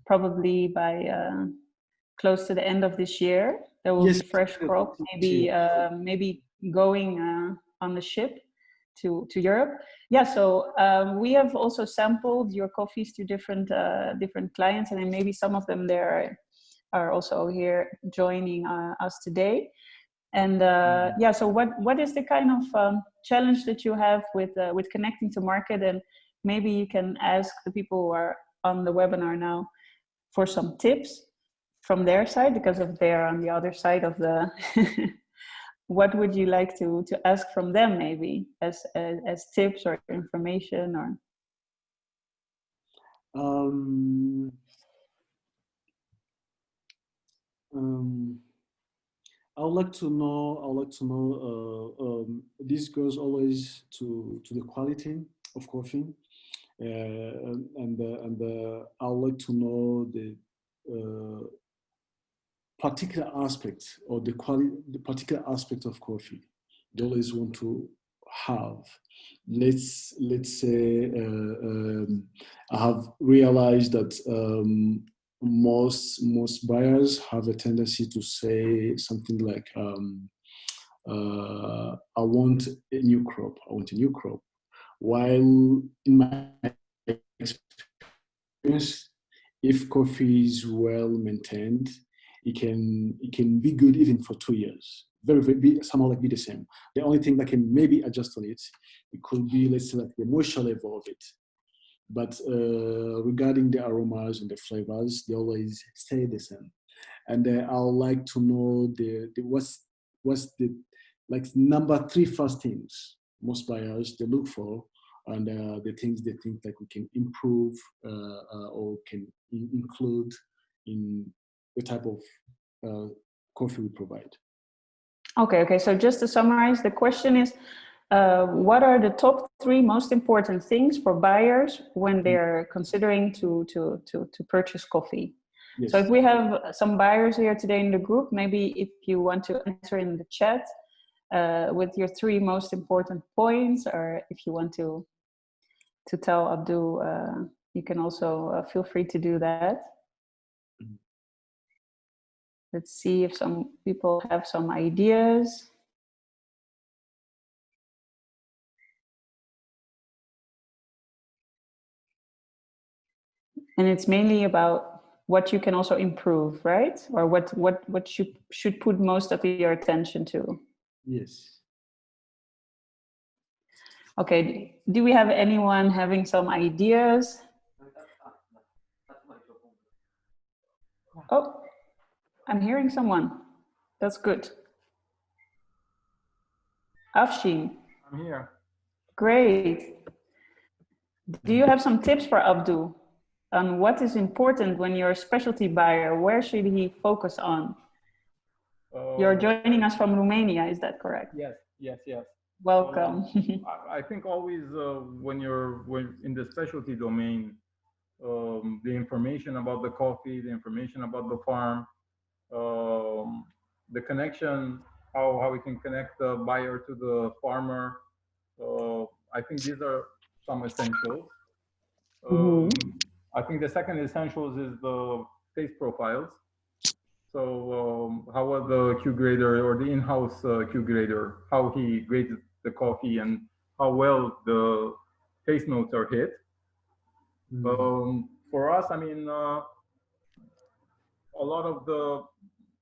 probably by close to the end of this year. There will be fresh crop, maybe going on the ship to Europe. Yeah, so we have also sampled your coffees to different clients, and then maybe some of them there are also here joining us today. And yeah, so what is the kind of challenge that you have with connecting to market? And maybe you can ask the people who are on the webinar now for some tips from their side, because if they're on the other side of the what would you like to ask from them, maybe as tips or information? Or
I would like to know. This goes always to the quality of coffee, and I would like to know the particular aspect or the particular aspect of coffee they always want to have. Let's say I have realized that most buyers have a tendency to say something like, I want a new crop. While in my experience, if coffee is well maintained, it can be good even for 2 years. Somehow be the same. The only thing that can maybe adjust on it could be, let's say, like the moisture level of it. But regarding the aromas and the flavors, they always stay the same. And I would like to know what's the number 3 first things most buyers they look for, and the things they think that we can improve or can include in the type of coffee we provide.
Okay. So just to summarize, the question is, what are the top 3 most important things for buyers when they're considering to purchase coffee? Yes. So if we have some buyers here today in the group, maybe if you want to answer in the chat with your 3 most important points, or if you want to tell Abdou, you can also feel free to do that. Let's see if some people have some ideas. And it's mainly about what you can also improve, right? Or what should put most of your attention to.
Yes.
Okay, do we have anyone having some ideas? Oh, I'm hearing someone. That's good. Afshin.
I'm here.
Great. Do you have some tips for Abdou on what is important when you're a specialty buyer? Where should he focus on? You're joining us from Romania, is that correct?
Yes.
Welcome.
I think always when you're in the specialty domain, the information about the coffee, the information about the farm, um, the connection, how we can connect the buyer to the farmer. I think these are some essentials.
Mhm.
I think the second essentials is the taste profiles. So how was the Q grader or the in-house Q grader, how he graded the coffee and how well the taste notes are hit. For us, I mean, a lot of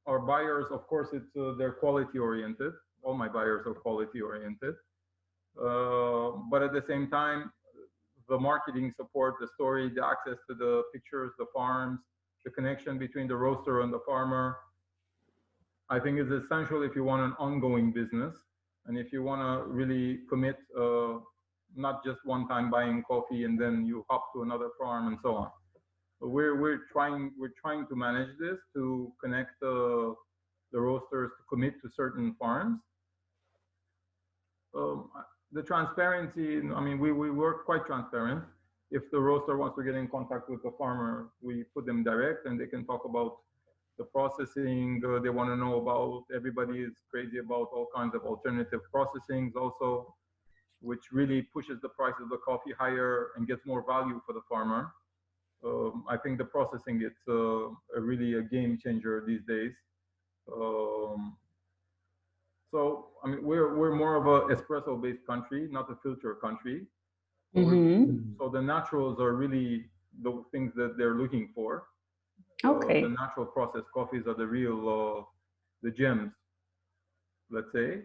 our buyers, of course, they're quality oriented. All my buyers are quality oriented. But at the same time, the marketing support, the story, the access to the pictures, the farms, the connection between the roaster and the farmer, I think is essential if you want an ongoing business and if you want to really commit, not just one time buying coffee and then you hop to another farm and so on. We're trying to manage this to connect the roasters to commit to certain farms. Um, the transparency, I mean, we work quite transparent. If the roaster wants to get in contact with the farmer, we put them direct and they can talk about the processing. They want to know about, everybody is crazy about all kinds of alternative processings also, which really pushes the price of the coffee higher and gets more value for the farmer. I think the processing, it's really a game changer these days. Um, so, I mean, we're more of a espresso-based country, not a filter country. So the naturals are really the things that they're looking for.
Okay.
The natural processed coffees are the real, the gems, let's say.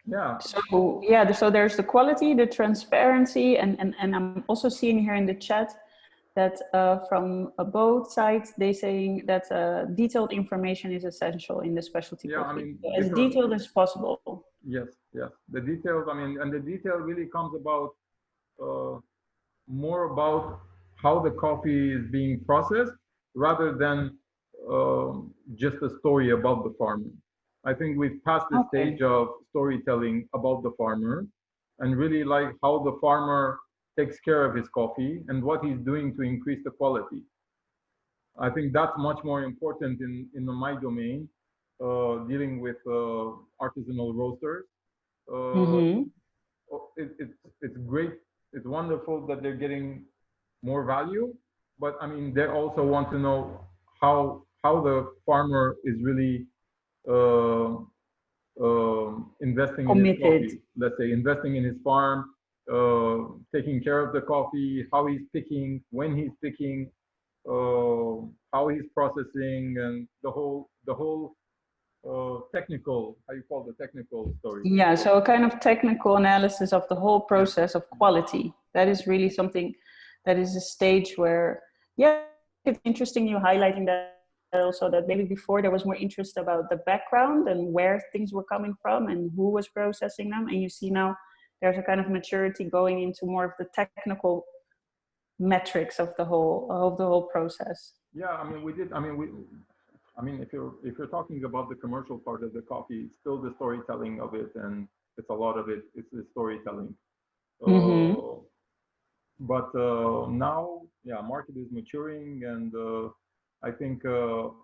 Yeah.
So yeah, so there's the quality, the transparency, and I'm also seeing here in the chat that from both sides they saying that detailed information is essential in the specialty coffee.
I mean,
so as detailed as possible.
Yes, yes. The details, I mean, and the detail really comes about more about how the coffee is being processed rather than just a story about the farmer. I think we've passed the stage of storytelling about the farmer and really like how the farmer takes care of his coffee and what he's doing to increase the quality. I think that's much more important in my domain, dealing with artisanal roasters. It's great, it's wonderful that they're getting more value, but I mean, they also want to know how the farmer is really uh, investing in his coffee. Let's say investing in his farm, taking care of the coffee, how he's picking, when he's picking, how he's processing, and the whole technical, how you call the technical story.
Yeah, so a kind of technical analysis of the whole process of quality. That is really something that is a stage where, yeah, it's interesting you highlighting that also, that maybe before there was more interest about the background and where things were coming from and who was processing them. And you see now there's a kind of maturity going into more of the technical metrics of the whole process.
Yeah, I mean, if you're talking about the commercial part of the coffee, it's still the storytelling of it, and it's a lot of it. It's the storytelling. But now, yeah, market is maturing, and I think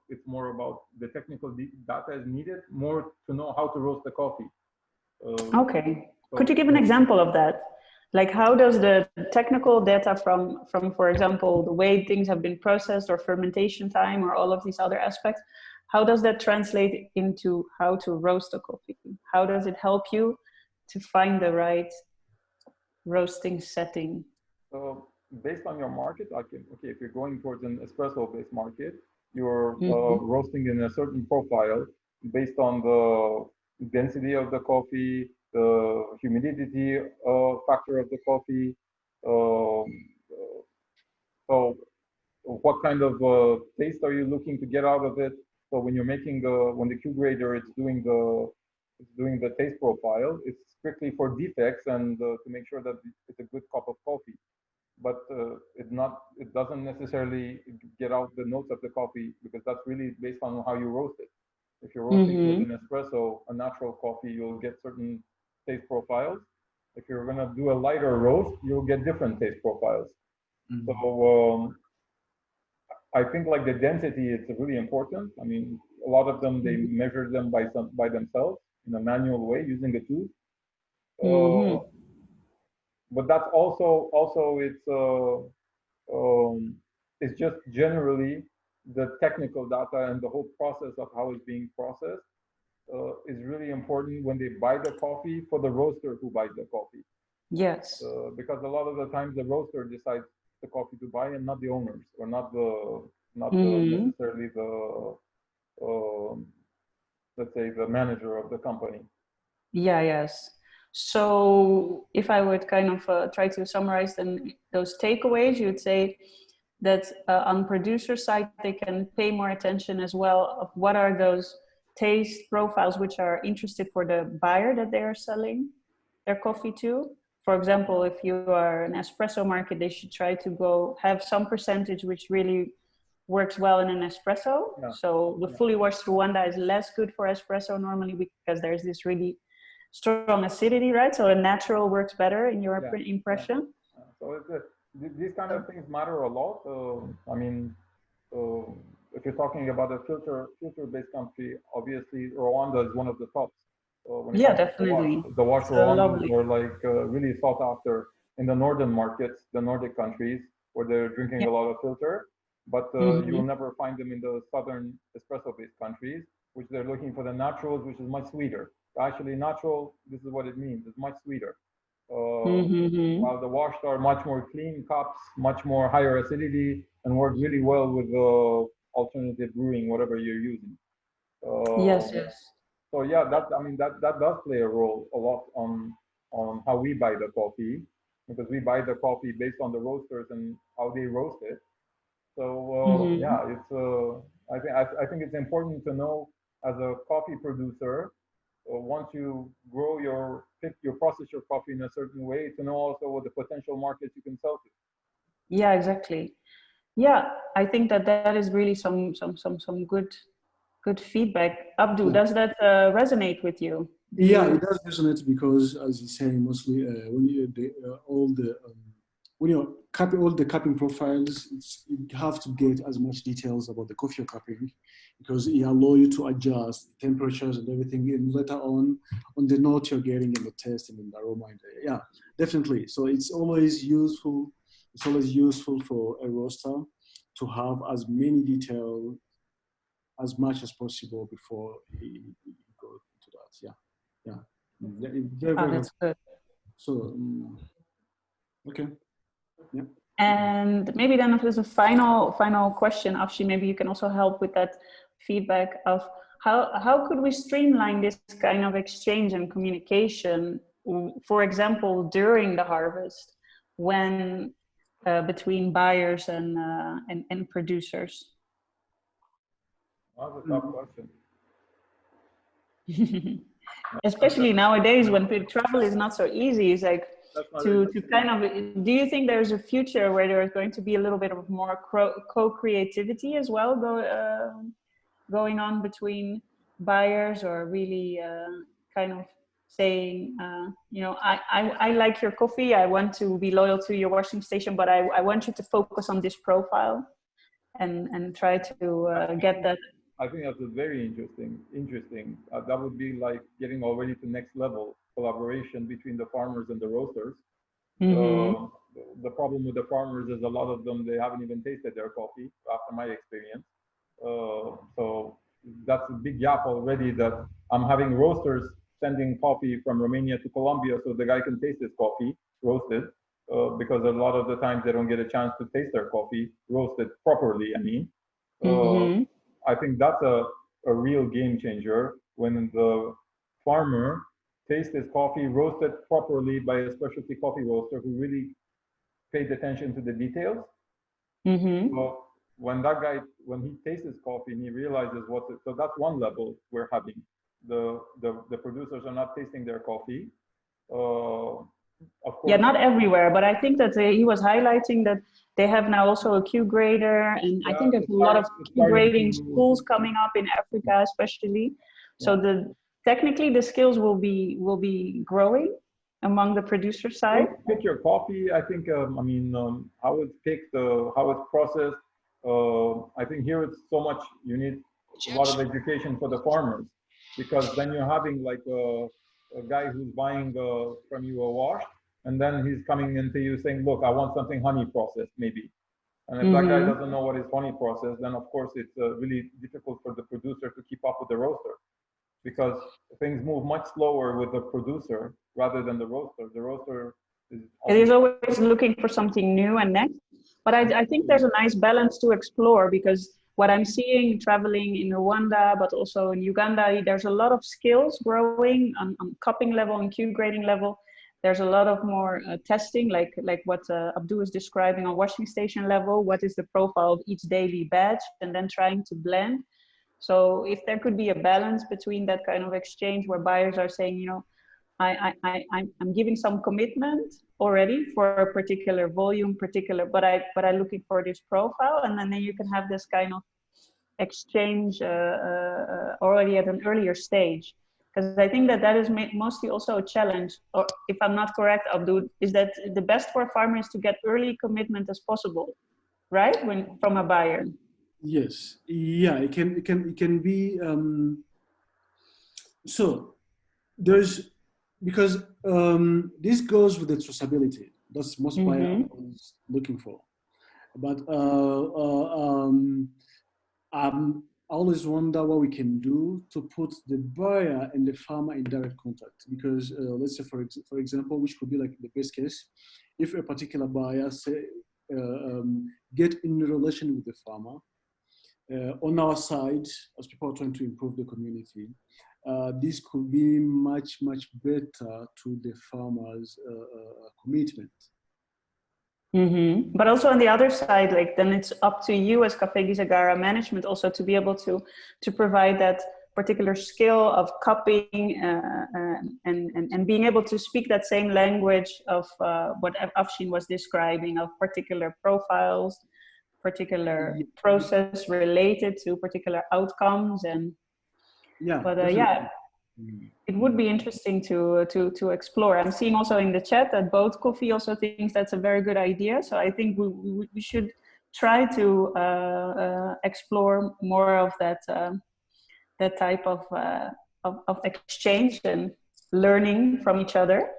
it's more about the technical data is needed more to know how to roast the coffee.
Okay. Could you give an example of that? Like, how does the technical data from, for example, the way things have been processed or fermentation time or all of these other aspects, how does that translate into how to roast a coffee? How does it help you to find the right roasting setting?
So based on your market, okay, if you're going towards an espresso-based market, you're roasting in a certain profile based on the density of the coffee, the humidity factor of the coffee. So what kind of taste are you looking to get out of it? So when you're making when the Q grader is doing the taste profile, it's strictly for defects and to make sure that it's a good cup of coffee. But it doesn't necessarily get out the notes of the coffee because that's really based on how you roast it. If you're roasting with an espresso, a natural coffee, you'll get certain taste profiles. If you're going to do a lighter roast, you'll get different taste profiles. So I think like the density, it's really important. I mean, a lot of them, they measure them by themselves in a manual way using a tool. But that's also it's just generally the technical data and the whole process of how it's being processed is really important when they buy the coffee for the roaster who buys the coffee.
Yes.
Because a lot of the times the roaster decides the coffee to buy and not the owners, or not necessarily the let's say the manager of the company.
Yeah, yes. So if I would kind of try to summarize then those takeaways, you would say that on producer side, they can pay more attention as well of what are those taste profiles which are interested for the buyer that they are selling their coffee to. For example, if you are an espresso market, they should try to go have some percentage which really works well in an espresso. Yeah. So the fully washed Rwanda is less good for espresso normally because there's this really strong acidity, right? So a natural works better in your impression.
So these kind of things matter a lot. I mean, if you're talking about a filter-based country, obviously Rwanda is one of the tops.
Yeah, definitely.
The wash Rwandans were like really sought after in the northern markets, the Nordic countries, where they're drinking a lot of filter. But you will never find them in the southern espresso-based countries, which they're looking for the naturals, which is much sweeter. Actually, natural, this is what it means, it's much sweeter. While the washed are much more clean cups, much more higher acidity, and work really well with alternative brewing, whatever you're using.
Yes.
So yeah, that does play a role a lot on how we buy the coffee, because we buy the coffee based on the roasters and how they roast it. So yeah, it's I think it's important to know as a coffee producer, once you grow you process your coffee in a certain way, to know also what the potential markets you can sell to.
Yeah, exactly. Yeah, I think that is really some good feedback. Abdou, does that resonate with you?
Yeah, it does resonate because, as you're saying, mostly when you when you're cupping all the cupping profiles, you have to get as much details about the coffee you're cupping, because it allows you to adjust temperatures and everything, and later on the note you're getting in the taste and in the aroma. Yeah, definitely. So it's always useful. It's always useful for a roaster to have as many details as much as possible before he goes into that. Yeah. Very
that's good.
So, okay. Yeah.
And maybe then if there's a final question, Afshi, maybe you can also help with that feedback of how could we streamline this kind of exchange and communication, for example, during the harvest, when between buyers and producers?
That's a tough question.
Especially nowadays when travel is not so easy. It's like to kind of, do you think there's a future where there's going to be a little bit of more co-creativity as well going on between buyers, or really kind of saying, you know, I like your coffee, I want to be loyal to your washing station, but I want you to focus on this profile and try to get that.
I think that's a very interesting. That would be like getting already to next level collaboration between the farmers and the roasters. The problem with the farmers is a lot of them, they haven't even tasted their coffee, after my experience. So that's a big gap already, that I'm having roasters sending coffee from Romania to Colombia so the guy can taste his coffee roasted, because a lot of the times they don't get a chance to taste their coffee roasted properly, I mean. I think that's a real game changer, when the farmer tastes his coffee roasted properly by a specialty coffee roaster who really paid attention to the details. So when that guy, when he tastes his coffee and he realizes so that's one level we're having. The producers are not tasting their coffee. Of course.
Yeah, not everywhere, but I think that he was highlighting that they have now also a Q grader, and I think there's a lot of Q grading schools coming up in Africa, especially. So technically the skills will be growing among the producer side.
Pick your coffee. I think how it's picked, how it's processed. I think here it's so much, you need a lot of education for the farmers, because then you're having like a guy who's buying from you a wash, and then he's coming into you saying, look, I want something honey processed maybe. And if that guy doesn't know what is honey processed, then of course it's really difficult for the producer to keep up with the roaster, because things move much slower with the producer rather than the roaster. The roaster is
always looking for something new and next. But I think there's a nice balance to explore, because what I'm seeing traveling in Rwanda, but also in Uganda, there's a lot of skills growing on cupping level and Q grading level. There's a lot of more testing, like what Abdou is describing on washing station level. What is the profile of each daily batch, and then trying to blend. So if there could be a balance between that kind of exchange where buyers are saying, you know, I'm giving some commitment already for a particular volume, but I'm looking for this profile, and then you can have this kind of exchange already at an earlier stage. Because I think that is mostly also a challenge, or if I'm not correct, Abdou, is that the best for a farmer is to get early commitment as possible, right? From a buyer.
Yes, yeah, it can be. So there's, because this goes with the traceability. That's most buyer is looking for. But I always wonder what we can do to put the buyer and the farmer in direct contact. Because let's say, for example, which could be like the best case, if a particular buyer say get in relation with the farmer. On our side, as people are trying to improve the community, this could be much better to the farmers' commitment.
But also on the other side, like, then it's up to you as Cafe de Gisagara management also to be able to provide that particular skill of cupping and being able to speak that same language of what Afshin was describing, of particular profiles, particular process related to particular outcomes. And it would be interesting to explore. I'm seeing also in the chat that both Coffee also thinks that's a very good idea. So I think we should try to explore more of that that type of exchange and learning from each other.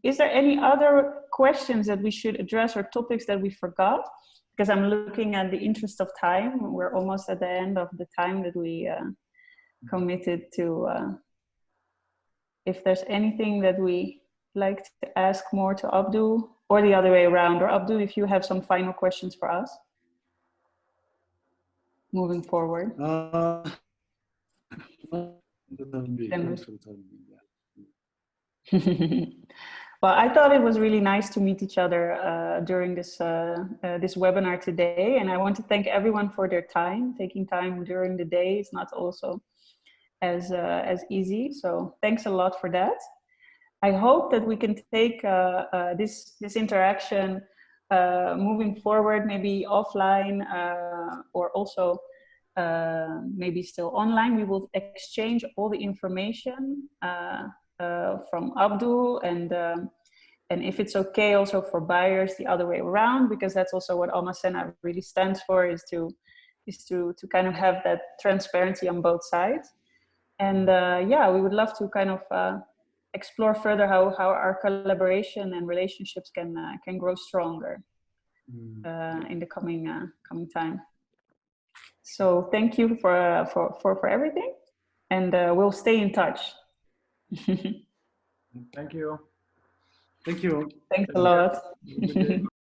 Is there any other questions that we should address or topics that we forgot? Because I'm looking at the interest of time. We're almost at the end of the time that we committed to. If there's anything that we like to ask more to Abdou, or the other way around, or Abdou, if you have some final questions for us moving forward. Well, I thought it was really nice to meet each other during this this webinar today, and I want to thank everyone for their time. Taking time during the day is not also as easy, so thanks a lot for that. I hope that we can take this interaction moving forward, maybe offline or also maybe still online. We will exchange all the information from Abdou, and if it's okay also for buyers the other way around, because that's also what Almacena really stands for, is to kind of have that transparency on both sides. And yeah, we would love to kind of explore further how our collaboration and relationships can grow stronger in the coming time. So thank you for everything, and we'll stay in touch.
Thank you.
Thank you.
Thanks a lot.